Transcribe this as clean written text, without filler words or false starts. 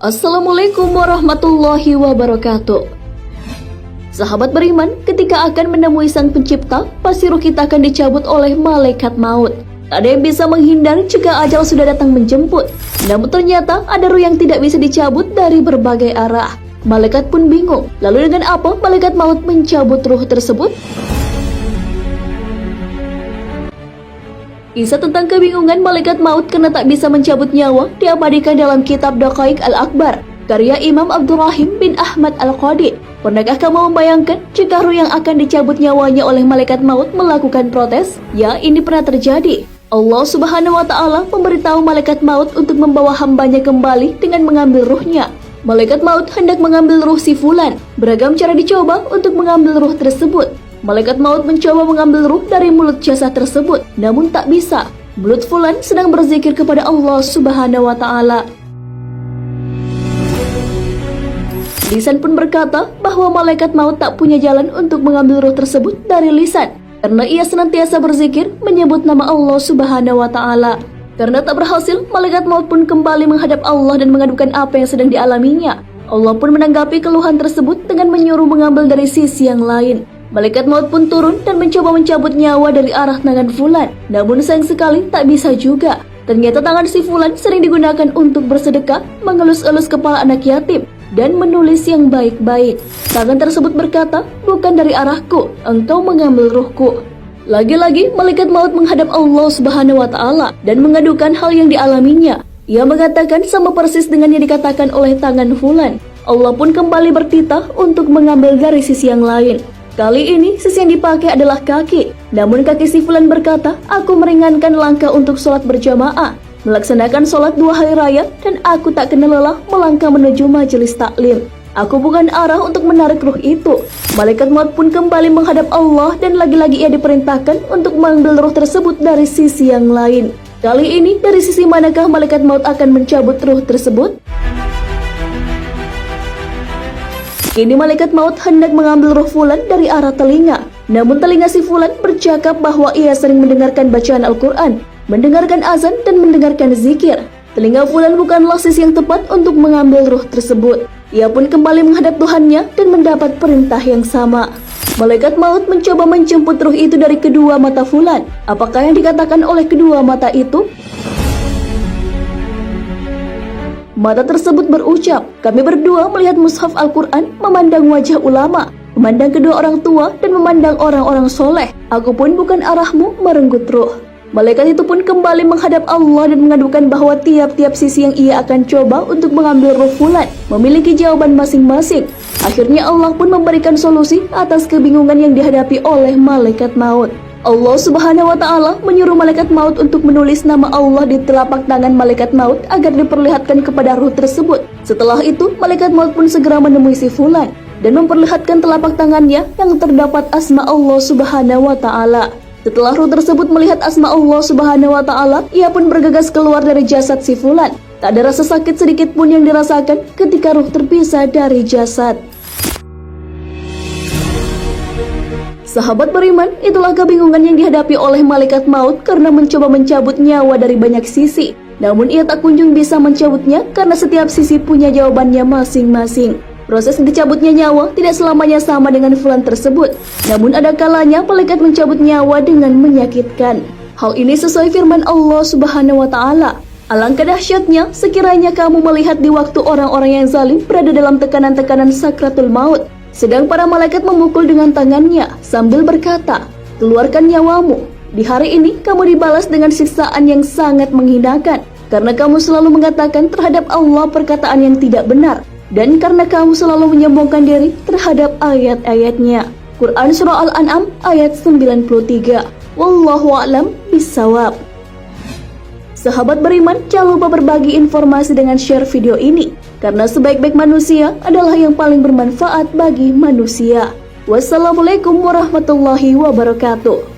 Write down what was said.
Assalamualaikum warahmatullahi wabarakatuh. Sahabat beriman, ketika akan menemui Sang Pencipta, pasti ruh kita akan dicabut oleh malaikat maut. Tak ada yang bisa menghindar jika ajal sudah datang menjemput. Namun ternyata ada ruh yang tidak bisa dicabut dari berbagai arah. Malaikat pun bingung, lalu dengan apa malaikat maut mencabut ruh tersebut? Kisah tentang kebingungan malaikat maut karena tak bisa mencabut nyawa diabadikan dalam kitab Daqaiq Al-Akbar, karya Imam Abdurrahim bin Ahmad Al-Qadi. Pernahkah kamu membayangkan jika ruh yang akan dicabut nyawanya oleh malaikat maut melakukan protes? Ya, ini pernah terjadi. Allah Subhanahu wa Ta'ala memberitahu malaikat maut untuk membawa hambanya kembali dengan mengambil ruhnya. Malaikat maut hendak mengambil ruh si fulan. Beragam cara dicoba untuk mengambil ruh tersebut. Malaikat maut mencoba mengambil ruh dari mulut jasad tersebut, namun tak bisa. Mulut fulan sedang berzikir kepada Allah Subhanahu wa Ta'ala. Lisan pun berkata bahwa malaikat maut tak punya jalan untuk mengambil ruh tersebut dari lisan, karena ia senantiasa berzikir menyebut nama Allah Subhanahu wa Ta'ala. Karena tak berhasil, malaikat maut pun kembali menghadap Allah dan mengadukan apa yang sedang dialaminya. Allah pun menanggapi keluhan tersebut dengan menyuruh mengambil dari sisi yang lain. Malaikat maut pun turun dan mencoba mencabut nyawa dari arah tangan fulan. Namun sayang sekali tak bisa juga. Ternyata tangan si fulan sering digunakan untuk bersedekah, mengelus-elus kepala anak yatim, dan menulis yang baik-baik. Tangan tersebut berkata, "Bukan dari arahku, engkau mengambil ruhku." Lagi-lagi malaikat maut menghadap Allah Subhanahu wa Ta'ala dan mengadukan hal yang dialaminya. Ia mengatakan sama persis dengan yang dikatakan oleh tangan fulan. Allah pun kembali bertitah untuk mengambil dari sisi yang lain. Kali ini sisi yang dipakai adalah kaki. Namun kaki si fulan berkata, "Aku meringankan langkah untuk sholat berjamaah, melaksanakan sholat 2 hari raya, dan aku tak kenal lelah melangkah menuju majelis taklim. Aku bukan arah untuk menarik ruh itu." Malaikat maut pun kembali menghadap Allah dan lagi-lagi ia diperintahkan untuk mengambil ruh tersebut dari sisi yang lain. Kali ini dari sisi manakah malaikat maut akan mencabut ruh tersebut? Kini malaikat maut hendak mengambil ruh fulan dari arah telinga. Namun telinga si fulan bercakap bahwa ia sering mendengarkan bacaan Al-Quran, mendengarkan azan dan mendengarkan zikir. Telinga fulan bukanlah sisi yang tepat untuk mengambil ruh tersebut. Ia pun kembali menghadap Tuhannya dan mendapat perintah yang sama. Malaikat maut mencoba menjemput ruh itu dari kedua mata fulan. Apakah yang dikatakan oleh kedua mata itu? Mata tersebut berucap, "Kami berdua melihat mushaf Al-Quran, memandang wajah ulama, memandang kedua orang tua, dan memandang orang-orang soleh. Aku pun bukan arahmu merenggut ruh." Malaikat itu pun kembali menghadap Allah dan mengadukan bahwa tiap-tiap sisi yang ia akan coba untuk mengambil ruh fulan memiliki jawaban masing-masing. Akhirnya Allah pun memberikan solusi atas kebingungan yang dihadapi oleh malaikat maut. Allah Subhanahu wa Ta'ala menyuruh malaikat maut untuk menulis nama Allah di telapak tangan malaikat maut agar diperlihatkan kepada ruh tersebut. Setelah itu, malaikat maut pun segera menemui si fulan dan memperlihatkan telapak tangannya yang terdapat asma Allah Subhanahu wa Ta'ala. Setelah ruh tersebut melihat asma Allah Subhanahu wa Ta'ala, ia pun bergegas keluar dari jasad si fulan. Tak ada rasa sakit sedikit pun yang dirasakan ketika ruh terpisah dari jasad. Sahabat beriman, itulah kebingungan yang dihadapi oleh malaikat maut karena mencoba mencabut nyawa dari banyak sisi. Namun ia tak kunjung bisa mencabutnya karena setiap sisi punya jawabannya masing-masing. Proses dicabutnya nyawa tidak selamanya sama dengan fulan tersebut. Namun ada kalanya malaikat mencabut nyawa dengan menyakitkan. Hal ini sesuai firman Allah Subhanahu wa Ta'ala. Alangkah dahsyatnya sekiranya kamu melihat di waktu orang-orang yang zalim berada dalam tekanan-tekanan sakratul maut. Sedang para malaikat memukul dengan tangannya sambil berkata, "Keluarkan nyawamu. Di hari ini kamu dibalas dengan siksaan yang sangat menghinakan, karena kamu selalu mengatakan terhadap Allah perkataan yang tidak benar, dan karena kamu selalu menyombongkan diri terhadap ayat-ayatnya." Quran Surah Al-An'am ayat 93. Wallahu a'lam bissawab. Sahabat beriman, jangan lupa berbagi informasi dengan share video ini, karena sebaik-baik manusia adalah yang paling bermanfaat bagi manusia. Wassalamualaikum warahmatullahi wabarakatuh.